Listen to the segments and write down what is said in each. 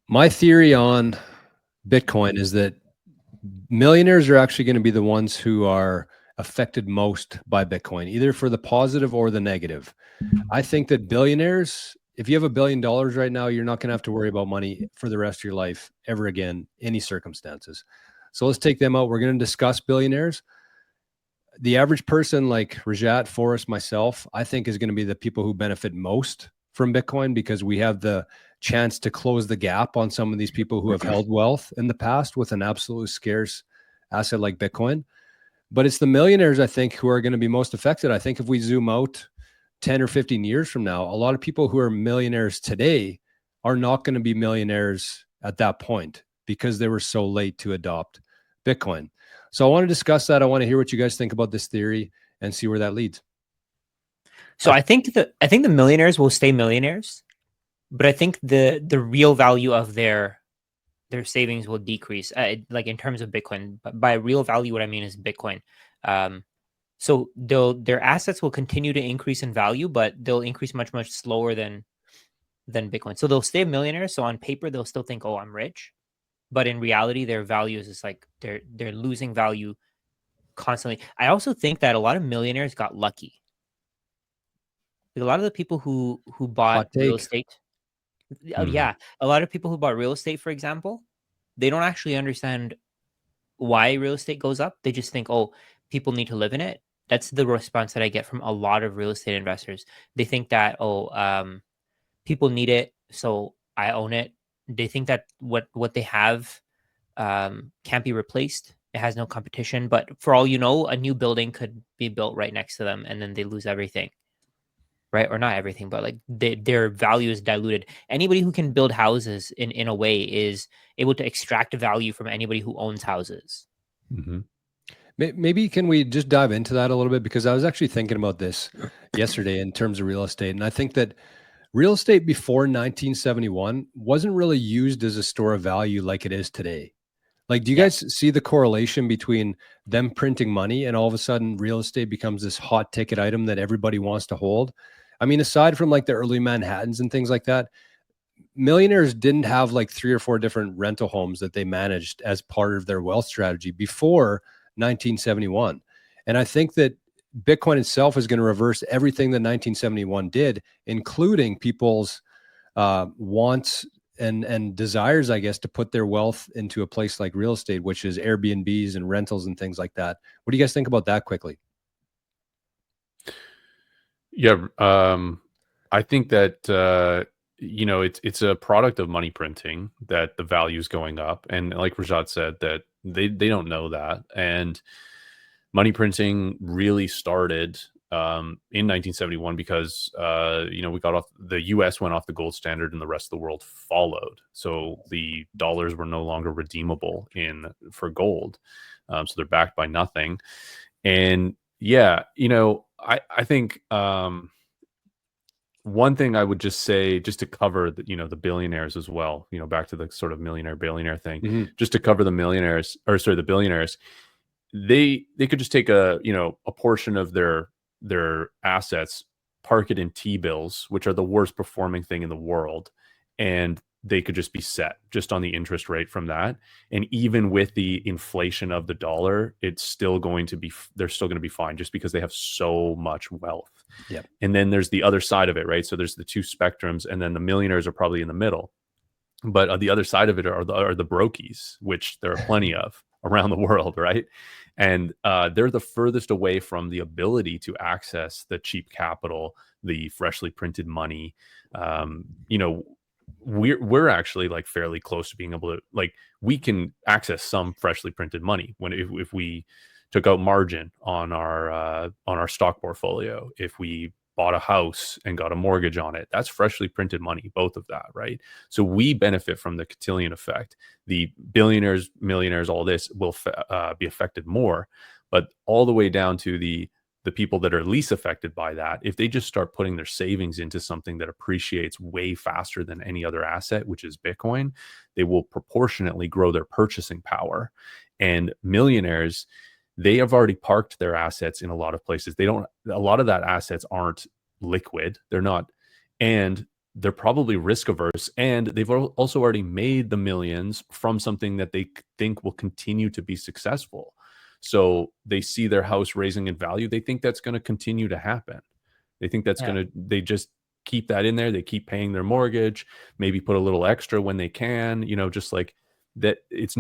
My theory on Bitcoin is that millionaires are actually going to be the ones who are affected most by Bitcoin, either for the positive or the negative. I think that billionaires, if you have $1 billion right now, you're not going to have to worry about money for the rest of your life ever again, any circumstances. So let's take them out. We're going to discuss billionaires. The average person like Rajat, Forrest, myself, I think is going to be the people who benefit most from Bitcoin because we have the chance to close the gap on some of these people who have held wealth in the past with an absolutely scarce asset like Bitcoin. But it's the millionaires, I think, who are going to be most affected. I think if we zoom out 10 or 15 years from now, a lot of people who are millionaires today are not going to be millionaires at that point because they were so late to adopt Bitcoin. So I want to discuss that. I want to hear what you guys think about this theory and see where that leads. So I think the millionaires will stay millionaires, but I think the real value of their savings will decrease, like in terms of Bitcoin. But by real value, what I mean is Bitcoin. So their assets will continue to increase in value, but they'll increase much slower than Bitcoin. So they'll stay millionaires. So on paper, they'll still think, "Oh, I'm rich," but in reality, their values is like they're losing value constantly. I also think that a lot of millionaires got lucky. Like a lot of the people who bought Hot real take. estate, yeah, a lot of people who bought real estate, for example, they don't actually understand why real estate goes up. They just think, oh, people need to live in it. That's the response that I get from a lot of real estate investors. They think that, oh, people need it, so I own it. They think that what they have can't be replaced. It has no competition. But for all you know, a new building could be built right next to them, and then they lose everything, right? Or not everything, but like their value is diluted. Anybody who can build houses in a way is able to extract value from anybody who owns houses. Mm-hmm. Maybe can we just dive into that a little bit? Because I was actually thinking about this yesterday in terms of real estate. And I think that real estate before 1971 wasn't really used as a store of value like it is today. Like, do you guys see the correlation between them printing money and all of a sudden real estate becomes this hot ticket item that everybody wants to hold? I mean, aside from like the early Manhattans and things like that, millionaires didn't have like 3 or 4 different rental homes that they managed as part of their wealth strategy before 1971. And I think that Bitcoin itself is going to reverse everything that 1971 did, including people's wants and desires, I guess, to put their wealth into a place like real estate, which is Airbnbs and rentals and things like that. What do you guys think about that quickly? Yeah, I think that it's a product of money printing that the value is going up, and like Rajat said, that they don't know that, and money printing really started in 1971 because we got off, the US went off the gold standard and the rest of the world followed, so the dollars were no longer redeemable for gold, so they're backed by nothing. And yeah, I think one thing I would just say, just to cover the billionaires as well, back to the sort of millionaire billionaire thing, Mm-hmm. just to cover the billionaires, they could just take a portion of their assets, park it in T-bills, which are the worst performing thing in the world, and they could just be set just on the interest rate from that. And even with the inflation of the dollar, they're still going to be fine just because they have so much wealth. Yeah. And then there's the other side of it, right? So there's the two spectrums, and then the millionaires are probably in the middle. But on the other side of it are the brokies, which there are plenty of around the world, right? And they're the furthest away from the ability to access the cheap capital, the freshly printed money. We're actually like fairly close to being able to, like, we can access some freshly printed money if we took out margin on our stock portfolio, if we bought a house and got a mortgage on it, that's freshly printed money, both of that, right? So we benefit from the cotillion effect. The billionaires, millionaires, all this will be affected more, but all the way down to the people that are least affected by that, if they just start putting their savings into something that appreciates way faster than any other asset, which is Bitcoin, they will proportionately grow their purchasing power. And millionaires, they have already parked their assets in a lot of places. A lot of that assets aren't liquid. They're not. And they're probably risk averse, and they've also already made the millions from something that they think will continue to be successful. So they see their house raising in value. They think that's going to continue to happen. They think that's they just keep that in there. They keep paying their mortgage, maybe put a little extra when they can, just like that. It's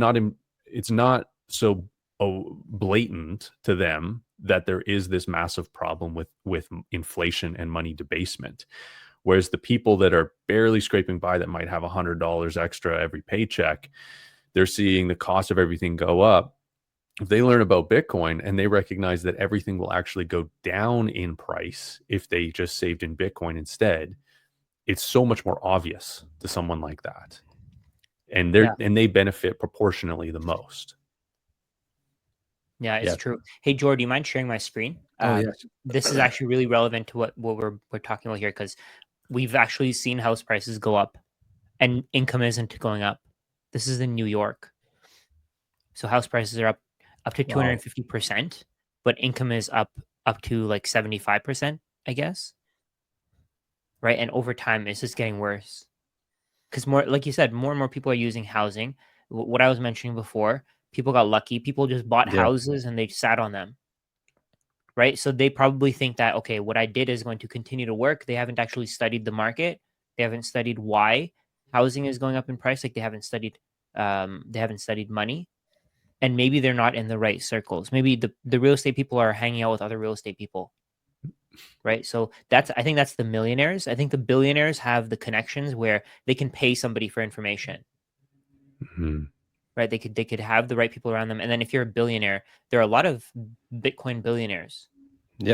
not so blatant to them that there is this massive problem with inflation and money debasement. Whereas the people that are barely scraping by, that might have $100 extra every paycheck, they're seeing the cost of everything go up. If they learn about Bitcoin and they recognize that everything will actually go down in price if they just saved in Bitcoin instead, it's so much more obvious to someone like that. And they benefit proportionately the most. Yeah, it's true. Hey, George, do you mind sharing my screen? Yes. This is actually really relevant to what we're talking about here, because we've actually seen house prices go up and income isn't going up. This is in New York. So house prices are up to 250%, but income is up to like 75%, I guess. Right? And over time, it's just getting worse. Because more, like you said, more and more people are using housing. What I was mentioning before, people got lucky. People just bought houses and they sat on them. Right? So they probably think that, okay, what I did is going to continue to work. They haven't actually studied the market. They haven't studied why housing is going up in price. Like they haven't studied money. And maybe they're not in the right circles. Maybe the real estate people are hanging out with other real estate people. Right. So I think that's the millionaires. I think the billionaires have the connections where they can pay somebody for information. Mm-hmm. Right. They could have the right people around them. And then if you're a billionaire, there are a lot of Bitcoin billionaires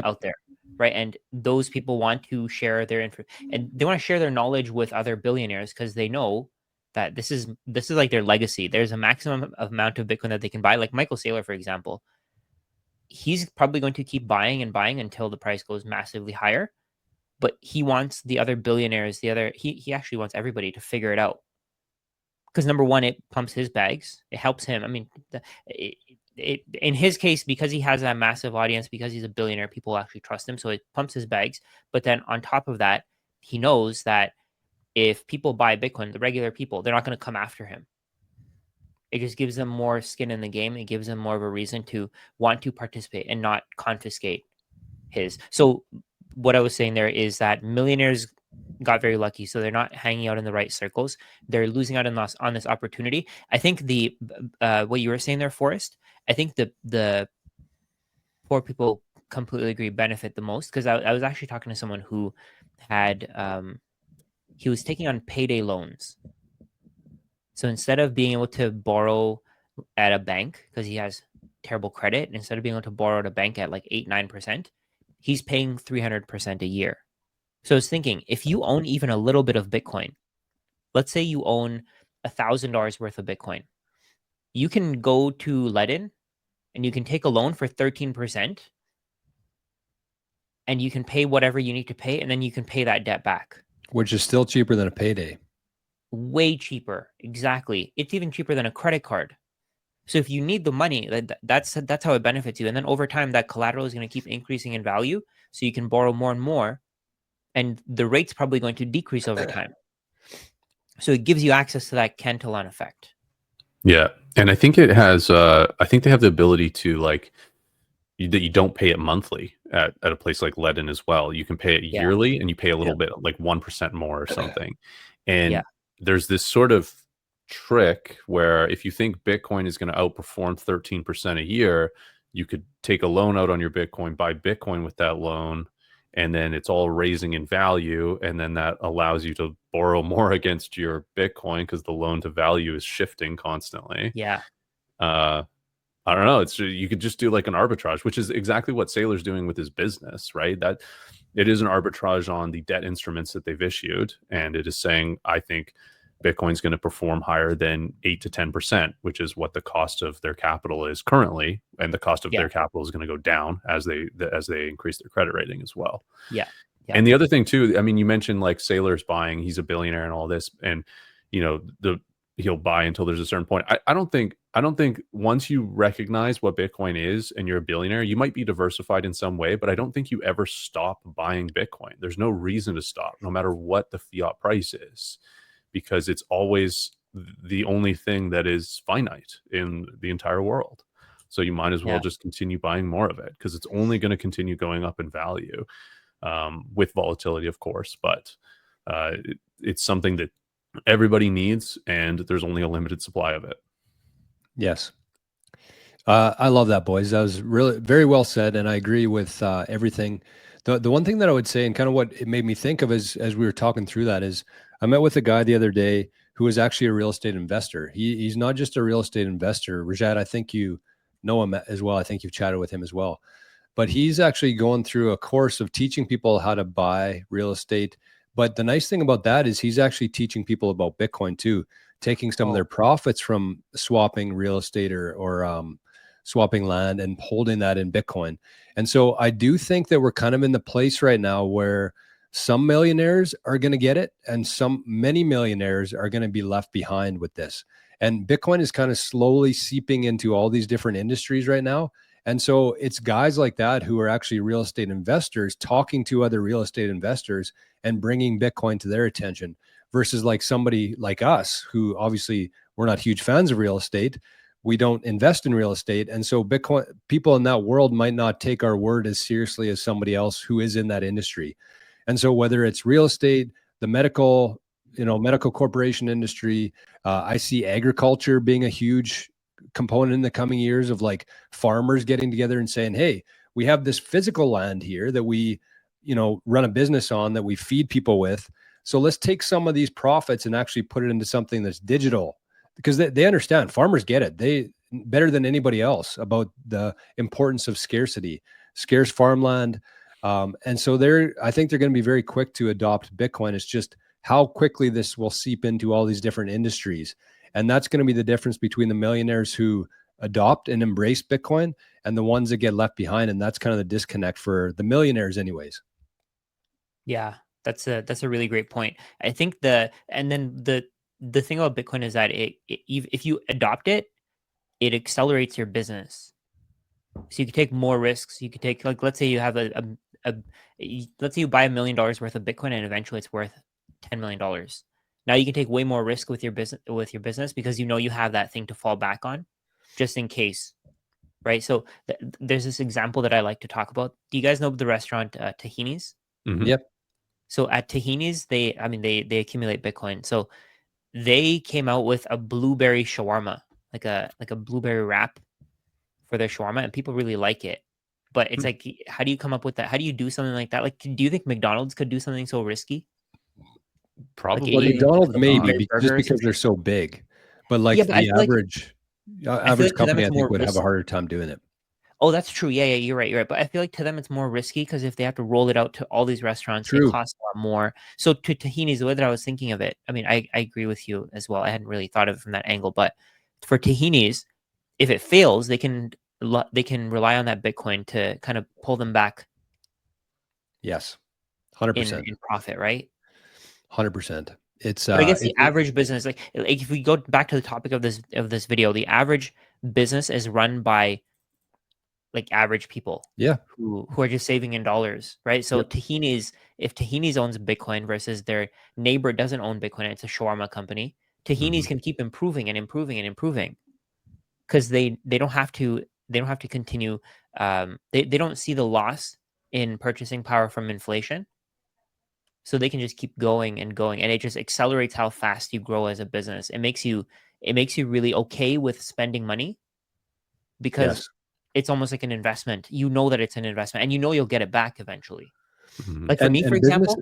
out there. Right. And those people want to share their info, and they want to share their knowledge with other billionaires because they know that this is like their legacy. There's a maximum amount of Bitcoin that they can buy. Like Michael Saylor, for example, he's probably going to keep buying and buying until the price goes massively higher. But he wants the other billionaires, he actually wants everybody to figure it out. Because number one, it pumps his bags. It helps him. I mean, in his case, because he has that massive audience, because he's a billionaire, people actually trust him. So it pumps his bags. But then on top of that, he knows that if people buy Bitcoin, the regular people, they're not going to come after him. It just gives them more skin in the game. It gives them more of a reason to want to participate and not confiscate his. So what I was saying there is that millionaires got very lucky. So they're not hanging out in the right circles. They're losing out on this opportunity. I think what you were saying there, Forrest, I think the poor people, completely agree, benefit the most. Because I was actually talking to someone who had, he was taking on payday loans. So instead of being able to borrow at a bank, because he has terrible credit, instead of being able to borrow at a bank at like 8-9%, he's paying 300% a year. So I was thinking, if you own even a little bit of Bitcoin, let's say you own $1,000 worth of Bitcoin, you can go to Ledin and you can take a loan for 13%, and you can pay whatever you need to pay, and then you can pay that debt back. Which is still cheaper than a payday. Way cheaper. Exactly. It's even cheaper than a credit card. So if you need the money, that's how it benefits you. And then over time, that collateral is going to keep increasing in value. So you can borrow more and more. And the rate's probably going to decrease over time. So it gives you access to that Cantillon effect. Yeah. And I think it has, I think they have the ability to that you don't pay it monthly at a place like Ledin as well. You can pay it yearly, and you pay a little bit, like 1% more or something. And there's this sort of trick where if you think Bitcoin is going to outperform 13% a year, you could take a loan out on your Bitcoin, buy Bitcoin with that loan, and then it's all raising in value. And then that allows you to borrow more against your Bitcoin because the loan to value is shifting constantly. Yeah. I don't know. You could just do like an arbitrage, which is exactly what Saylor's doing with his business, right? That it is an arbitrage on the debt instruments that they've issued. And it is saying, I think Bitcoin's going to perform higher than 8 to 10%, which is what the cost of their capital is currently. And the cost of their capital is going to go down as they increase their credit rating as well. Yeah. And the other thing too, I mean, you mentioned like Saylor's buying, he's a billionaire and all this. And, he'll buy until there's a certain point. I don't think once you recognize what Bitcoin is and you're a billionaire, you might be diversified in some way, but I don't think you ever stop buying Bitcoin. There's no reason to stop, no matter what the fiat price is, because it's always the only thing that is finite in the entire world. So you might as well just continue buying more of it, because it's only going to continue going up in value, with volatility, of course, but it's something that everybody needs, and there's only a limited supply of it. Yes. I love that, boys. That was really very well said, and I agree with everything. The one thing that I would say, and kind of what it made me think of as we were talking through that, is I met with a guy the other day who is actually a real estate investor. He's not just a real estate investor. Rajat, I think you know him as well. I think you've chatted with him as well. But he's actually going through a course of teaching people how to buy real estate. But the nice thing about that is he's actually teaching people about Bitcoin too, taking some of their profits from swapping real estate or swapping land and holding that in Bitcoin. And so I do think that we're kind of in the place right now where some millionaires are going to get it, and many millionaires are going to be left behind with this. And Bitcoin is kind of slowly seeping into all these different industries right now. And so it's guys like that who are actually real estate investors talking to other real estate investors and bringing Bitcoin to their attention, versus like somebody like us, who obviously we're not huge fans of real estate. We don't invest in real estate. And so Bitcoin people in that world might not take our word as seriously as somebody else who is in that industry. And so whether it's real estate, the medical corporation industry, I see agriculture being a huge component in the coming years, of like farmers getting together and saying, hey, we have this physical land here that we, run a business on, that we feed people with. So let's take some of these profits and actually put it into something that's digital, because they understand, farmers get it. They better than anybody else about the importance of scarce farmland. And so I think they're going to be very quick to adopt Bitcoin. It's just how quickly this will seep into all these different industries. And that's going to be the difference between the millionaires who adopt and embrace Bitcoin and the ones that get left behind. And that's kind of the disconnect for the millionaires anyways. Yeah, that's a really great point. I think the thing about Bitcoin is that if you adopt it, it accelerates your business. So you can take more risks. You could take, like, let's say you have let's say you buy $1 million worth of Bitcoin and eventually it's worth $10 million. Now you can take way more risk with your business because you have that thing to fall back on, just in case, right? So there's this example that I like to talk about. Do you guys know the restaurant Tahini's? Mm-hmm. Yep. So at Tahini's, they accumulate Bitcoin. So they came out with a blueberry shawarma, like a blueberry wrap for their shawarma, and people really like it. But it's like, how do you come up with that? How do you do something like that? Like, do you think McDonald's could do something so risky? Probably. Well, McDonald's maybe just because they're so so big, but like yeah, but the average to them company, it's I think more would have a risky. harder time doing it. Oh, that's true. Yeah, you're right. But I feel like to them it's more risky because if they have to roll it out to all these restaurants, it True. costs a lot more. So to Tahini's, the way that I was thinking of it, I mean, I agree with you as well. I hadn't really thought of it from that angle, but for Tahini's, if it fails, they can rely on that Bitcoin to kind of pull them back. Yes, 100%. In profit, right? 100%. It's But I guess the average business, like if we go back to the topic of this video, the average business is run by like average people, who are just saving in dollars, right? So Yep. if Tahini's owns Bitcoin versus their neighbor doesn't own Bitcoin, it's a shawarma company. Tahini's can keep improving and improving and improving because they don't have to continue. They don't see the loss in purchasing power from inflation. So they can just keep going and going, and it just accelerates how fast you grow as a business. It makes you really okay with spending money because it's almost like an investment. You know that it's an investment, and you'll get it back eventually. Like for me, for example,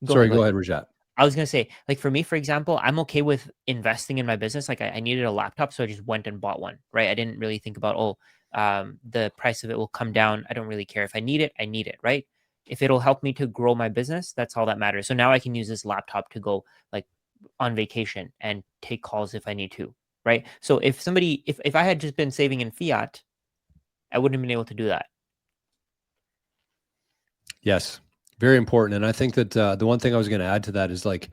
go ahead, Rajat. I was gonna say, like for me, for example, I'm okay with investing in my business. Like I needed a laptop, so I just went and bought one. Right? I didn't really think about the price of it will come down. I don't really care if I need it. I need it. Right? If it'll help me to grow my business, that's all that matters. So now I can use this laptop to go like on vacation and take calls if I need to. Right? So if I had just been saving in fiat, I wouldn't have been able to do that. Yes, very important. And I think that the one thing I was going to add to that is like,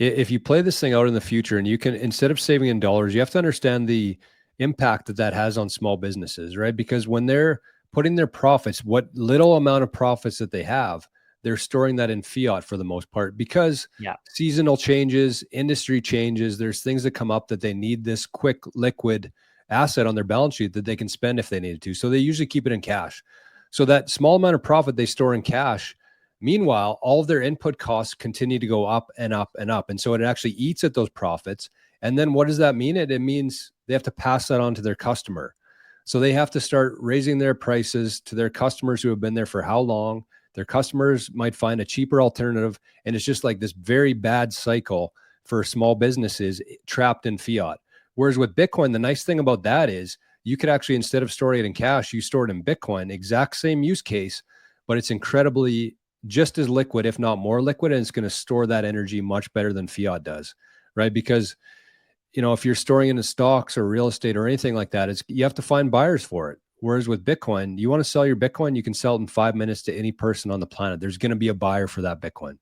if you play this thing out in the future, and you can, instead of saving in dollars, you have to understand the impact that that has on small businesses, right? Because when they're putting their profits, what little amount of profits that they have, they're storing that in fiat for the most part, because Yeah. seasonal changes, industry changes, there's things that come up that they need this quick liquid asset on their balance sheet that they can spend if they needed to. So they usually keep it in cash. So that small amount of profit they store in cash. Meanwhile, all of their input costs continue to go up and up and up. And so it actually eats at those profits. And then what does that mean? It means they have to pass that on to their customer. So they have to start raising their prices to their customers who have been there for how long. Their customers might find a cheaper alternative. And it's just like this very bad cycle for small businesses trapped in fiat. Whereas with Bitcoin, the nice thing about that is you could actually, instead of storing it in cash, you store it in Bitcoin, exact same use case, but it's incredibly just as liquid, if not more liquid, and it's going to store that energy much better than fiat does, right? Because, if you're storing in the stocks or real estate or anything like that, you have to find buyers for it. Whereas with Bitcoin, you want to sell your Bitcoin, you can sell it in 5 minutes to any person on the planet. There's going to be a buyer for that Bitcoin.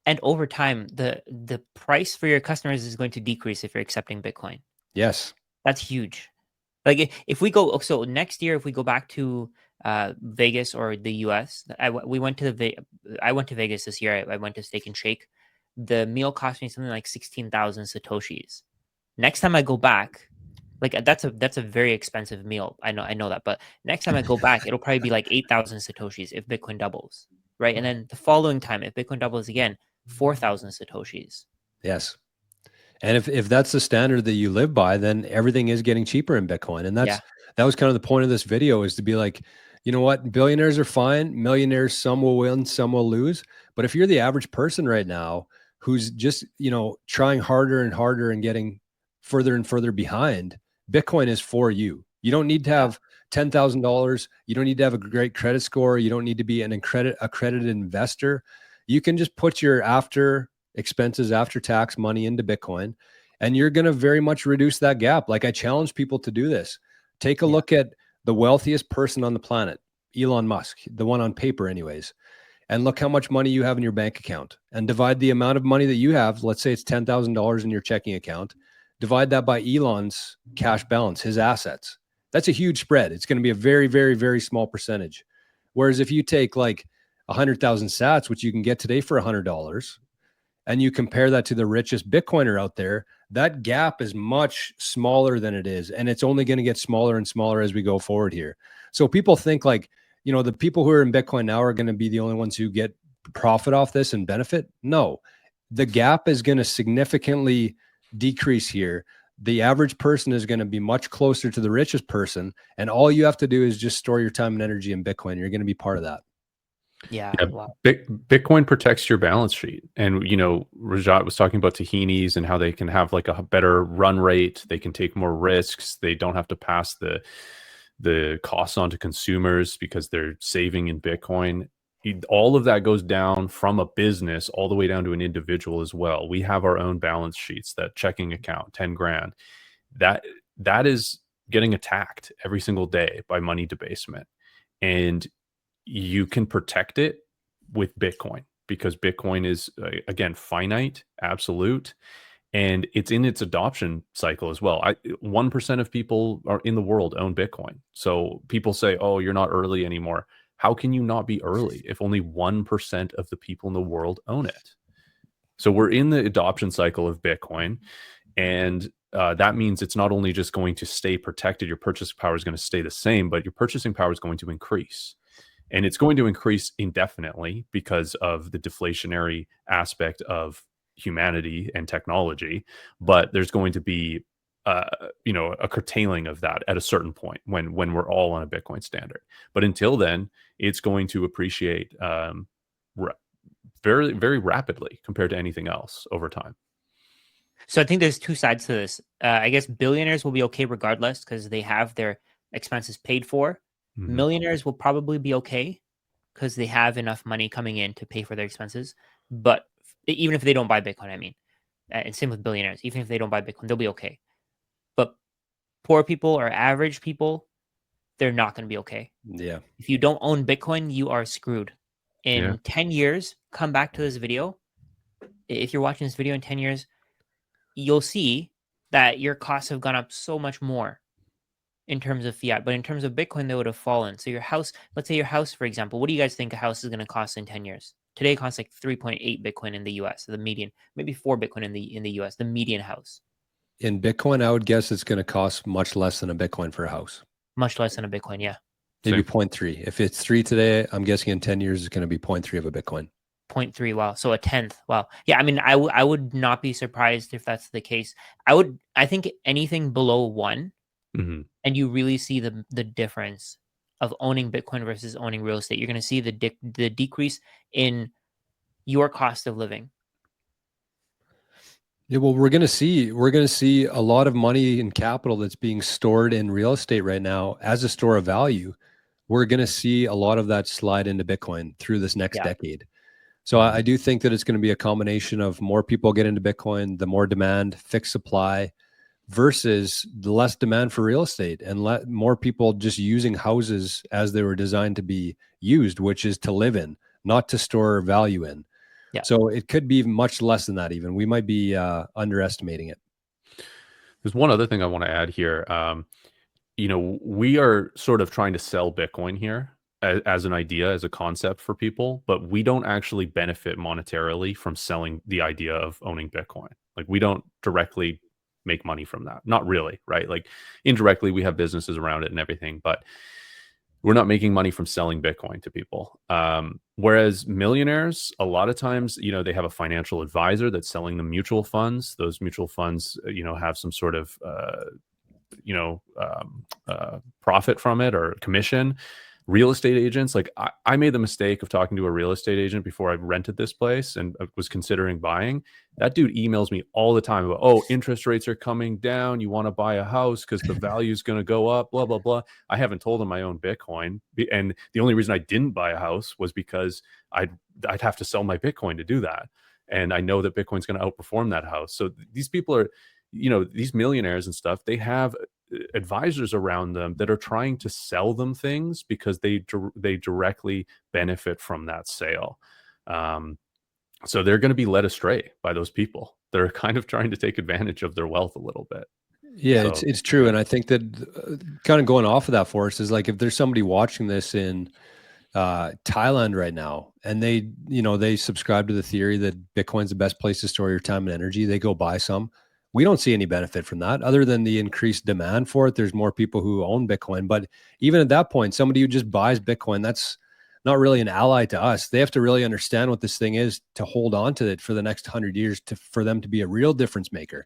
And over time, the price for your customers is going to decrease if you're accepting Bitcoin. Yes. That's huge. Like if we go, so next year, if we go back to Vegas or the US, I went to Vegas this year. I went to Steak and Shake. The meal cost me something like 16,000 Satoshis. Next time I go back, like that's a very expensive meal. I know that, but next time I go back, it'll probably be like 8,000 Satoshis if Bitcoin doubles, right? And then the following time, if Bitcoin doubles again, 4,000 Satoshis. Yes. And if that's the standard that you live by, then everything is getting cheaper in Bitcoin. And that was kind of the point of this video, is to be like, you know what? Billionaires are fine. Millionaires, some will win, some will lose. But if you're the average person right now who's just, trying harder and harder and getting further and further behind, Bitcoin is for you. You don't need to have $10,000. You don't need to have a great credit score. You don't need to be an accredited investor. You can just put your after tax money into Bitcoin, and you're going to very much reduce that gap. Like, I challenge people to do this. Take a look at the wealthiest person on the planet, Elon Musk, the one on paper anyways, and look how much money you have in your bank account, and divide the amount of money that you have. Let's say it's $10,000 in your checking account. Divide that by Elon's cash balance, his assets. That's a huge spread. It's going to be a very, very, very small percentage. Whereas if you take like 100,000 sats, which you can get today for $100, and you compare that to the richest Bitcoiner out there, that gap is much smaller than it is. And it's only going to get smaller and smaller as we go forward here. So people think like, the people who are in Bitcoin now are going to be the only ones who get profit off this and benefit. No, the gap is going to significantly decrease here. The average person is going to be much closer to the richest person. And all you have to do is just store your time and energy in Bitcoin. You're going to be part of that. Yeah. Wow. Bitcoin protects your balance sheet. And, Rajat was talking about tahinis and how they can have like a better run rate. They can take more risks. They don't have to pass the costs on to consumers because they're saving in Bitcoin. All of that goes down from a business all the way down to an individual as well. We have our own balance sheets, that checking account, 10 grand. That is getting attacked every single day by money debasement. And you can protect it with Bitcoin, because Bitcoin is, again, finite, absolute, and it's in its adoption cycle as well. 1% of people in the world own Bitcoin. So people say, oh, you're not early anymore. How can you not be early if only 1% of the people in the world own it? So we're in the adoption cycle of Bitcoin, and that means it's not only just going to stay protected, your purchasing power is going to stay the same, but your purchasing power is going to increase. And it's going to increase indefinitely because of the deflationary aspect of humanity and technology. But there's going to be, a curtailing of that at a certain point when we're all on a Bitcoin standard. But until then, it's going to appreciate very, very rapidly compared to anything else over time. So I think there's two sides to this. I guess billionaires will be okay regardless because they have their expenses paid for. Mm-hmm. Millionaires will probably be okay because they have enough money coming in to pay for their expenses. But even if they don't buy Bitcoin, I mean, and same with billionaires, even if they don't buy Bitcoin, they'll be okay. But poor people or average people, they're not going to be okay. Yeah. If you don't own Bitcoin, you are screwed. In 10 years, come back to this video. if you're watching this video in 10 years, you'll see that your costs have gone up so much more in terms of fiat, but in terms of Bitcoin, they would have fallen. So your house, let's say your house, for example, what do you guys think a house is going to cost in 10 years? Today it costs like 3.8 Bitcoin in the US, the median, maybe 4 Bitcoin in the US, the median house. In Bitcoin, I would guess it's going to cost much less than a Bitcoin for a house. Much less than a Bitcoin, yeah. Maybe Same. 0.3. If it's 3 today, I'm guessing in 10 years it's going to be 0.3 of a Bitcoin. 0.3, wow. So a tenth. Wow. Yeah, I mean, I would not be surprised if that's the case. I think anything below 1, Mm-hmm. and you really see the difference of owning Bitcoin versus owning real estate. You're going to see the decrease in your cost of living. Yeah, well, we're going to see a lot of money and capital that's being stored in real estate right now as a store of value. We're going to see a lot of that slide into Bitcoin through this next decade. So I do think that it's going to be a combination of more people get into Bitcoin, the more demand, fixed supply, versus the less demand for real estate and more people just using houses as they were designed to be used, which is to live in, not to store value in. Yeah. So it could be much less than that even. We might be underestimating it. There's one other thing I want to add here. We are sort of trying to sell Bitcoin here as an idea, as a concept for people, but we don't actually benefit monetarily from selling the idea of owning Bitcoin. Like, we don't directly make money from that. Not really, right? Like, indirectly, we have businesses around it and everything, but we're not making money from selling Bitcoin to people. Whereas millionaires, a lot of times, they have a financial advisor that's selling them mutual funds. Those mutual funds, have some sort of profit from it or commission. Real estate agents, like I made the mistake of talking to a real estate agent before I rented this place and was considering buying. That dude emails me all the time about, oh, interest rates are coming down. You want to buy a house because the value is going to go up, blah, blah, blah. I haven't told him I own Bitcoin. And the only reason I didn't buy a house was because I'd have to sell my Bitcoin to do that. And I know that Bitcoin's going to outperform that house. So these people are, these millionaires and stuff, they have advisors around them that are trying to sell them things because they directly benefit from that sale. So they're going to be led astray by those people. They're kind of trying to take advantage of their wealth a little bit. Yeah, So, it's true. And I think that kind of going off of that for us is like, if there's somebody watching this in Thailand right now, and they subscribe to the theory that Bitcoin's the best place to store your time and energy, they go buy some. We don't see any benefit from that other than the increased demand for it. There's more people who own Bitcoin, but even at that point, somebody who just buys Bitcoin, that's not really an ally to us. They have to really understand what this thing is to hold on to it for the next 100 years for them to be a real difference maker.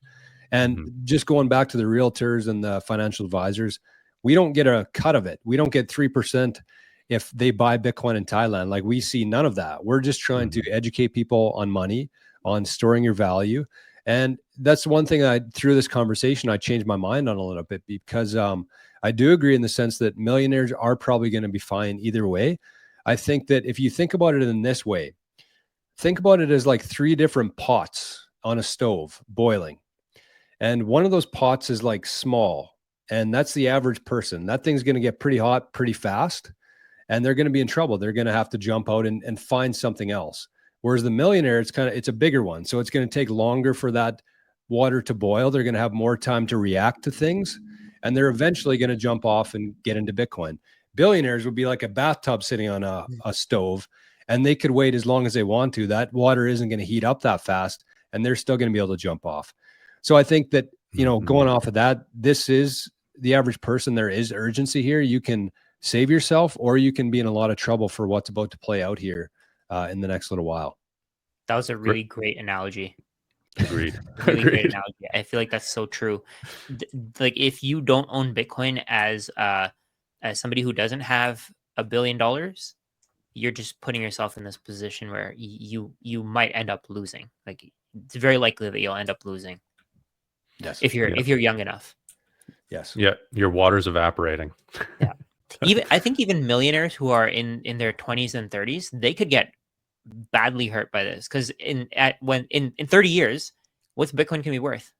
And just going back to the realtors and the financial advisors, we don't get a cut of it. We don't get 3% if they buy Bitcoin in Thailand. Like, we see none of that. We're just trying to educate people on money, on storing your value. And that's one thing through this conversation, I changed my mind on a little bit, because I do agree in the sense that millionaires are probably going to be fine either way. I think that if you think about it in this way, think about it as like 3 different pots on a stove boiling. And one of those pots is like small, and that's the average person. That thing's going to get pretty hot pretty fast, and they're going to be in trouble. They're going to have to jump out and find something else. Whereas the millionaire, it's a bigger one. So it's going to take longer for that water to boil. They're going to have more time to react to things, and they're eventually going to jump off and get into Bitcoin. Billionaires would be like a bathtub sitting on a stove, and they could wait as long as they want to. That water isn't going to heat up that fast, and they're still going to be able to jump off. So I think that, going off of that, this is the average person. There is urgency here. You can save yourself, or you can be in a lot of trouble for what's about to play out here in the next little while. That was a really great analogy. Agreed. Really great analogy. I feel like that's so true. Like, if you don't own Bitcoin as somebody who doesn't have $1 billion, you're just putting yourself in this position where you might end up losing. Like, it's very likely that you'll end up losing. Yes. If you're young enough. Yes. Yeah. Your water's evaporating. Yeah. I think even millionaires who are in their 20s and 30s, they could get badly hurt by this, because in 30 years, what's Bitcoin can be worth?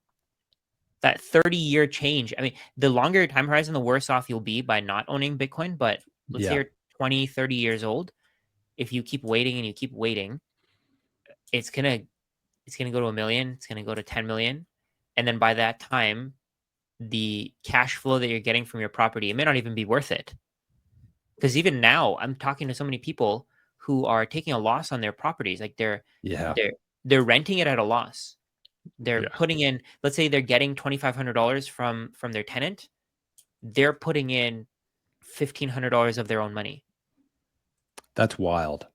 That 30-year change. I mean, the longer your time horizon, the worse off you'll be by not owning Bitcoin. But let's say you're 20, 30 years old. If you keep waiting and you keep waiting, it's gonna it's going to go to 1 million, it's going to go to 10 million. And then by that time, the cash flow that you're getting from your property, it may not even be worth it. Because even now, I'm talking to so many people who are taking a loss on their properties. Like they're renting it at a loss. They're putting in, let's say they're getting $2,500 from their tenant. They're putting in $1,500 of their own money. That's wild.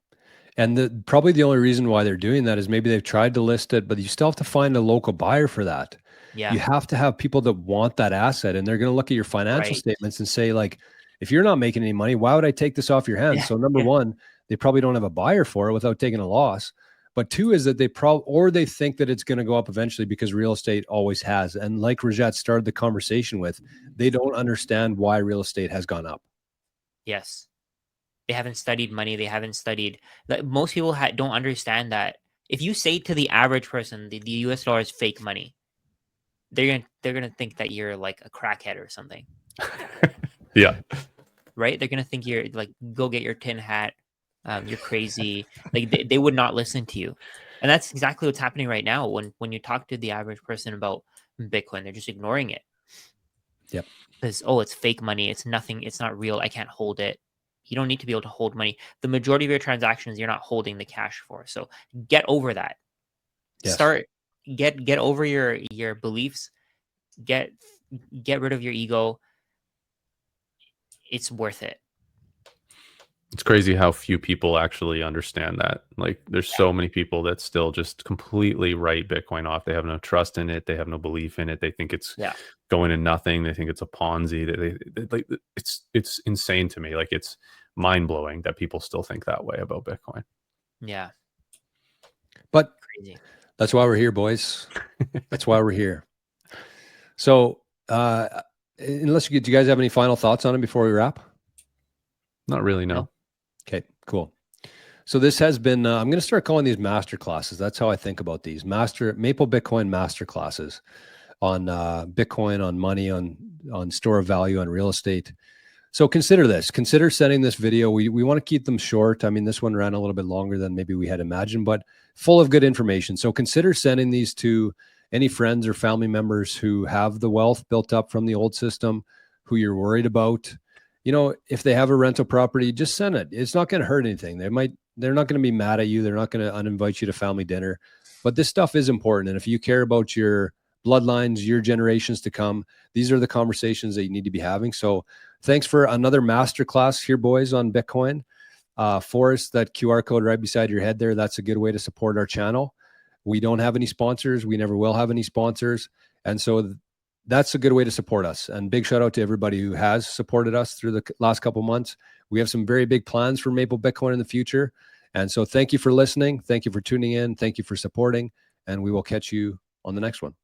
And probably the only reason why they're doing that is maybe they've tried to list it, but you still have to find a local buyer for that. Yeah. You have to have people that want that asset, and they're going to look at your financial statements and say, like, if you're not making any money, why would I take this off your hands? So number one, they probably don't have a buyer for it without taking a loss. But two is that they think that it's going to go up eventually because real estate always has. And like Rajat started the conversation with, they don't understand why real estate has gone up. Yes. They haven't studied money. They haven't studied, like, most people don't understand that if you say to the average person, the US dollar is fake money, they're gonna think that you're like a crackhead or something. Yeah. Right? They're gonna think you're like, go get your tin hat. You're crazy. Like they would not listen to you. And that's exactly what's happening right now. When you talk to the average person about Bitcoin, they're just ignoring it. Yep. Because, it's fake money. It's nothing. It's not real. I can't hold it. You don't need to be able to hold money. The majority of your transactions, you're not holding the cash for. So get over that. Yes. Get over your beliefs. Get rid of your ego. It's worth it. It's crazy how few people actually understand that. Like, there's so many people that still just completely write Bitcoin off. They have no trust in it. They have no belief in it. They think it's going to nothing. They think it's a Ponzi. They like, it's insane to me. Like, it's mind blowing that people still think that way about Bitcoin. Yeah, but crazy. That's why we're here, boys. That's why we're here. So, do you guys have any final thoughts on it before we wrap? Not really, no. Okay, cool. So this has been, I'm going to start calling these master classes. That's how I think about these Maple Bitcoin master classes on Bitcoin, on money, on store of value, on real estate. So consider this, consider sending this video. We want to keep them short. I mean, this one ran a little bit longer than maybe we had imagined, but full of good information. So consider sending these to any friends or family members who have the wealth built up from the old system, who you're worried about. You know, if they have a rental property, just send it. It's not going to hurt anything. They're not going to be mad at you. They're not going to uninvite you to family dinner, but this stuff is important. And if you care about your bloodlines, your generations to come, these are the conversations that you need to be having. So thanks for another masterclass here, boys, on Bitcoin. Forrest, that QR code right beside your head there, that's a good way to support our channel. We don't have any sponsors. We never will have any sponsors. And so that's a good way to support us. And big shout out to everybody who has supported us through the last couple months. We have some very big plans for Maple Bitcoin in the future. And so thank you for listening. Thank you for tuning in. Thank you for supporting. And we will catch you on the next one.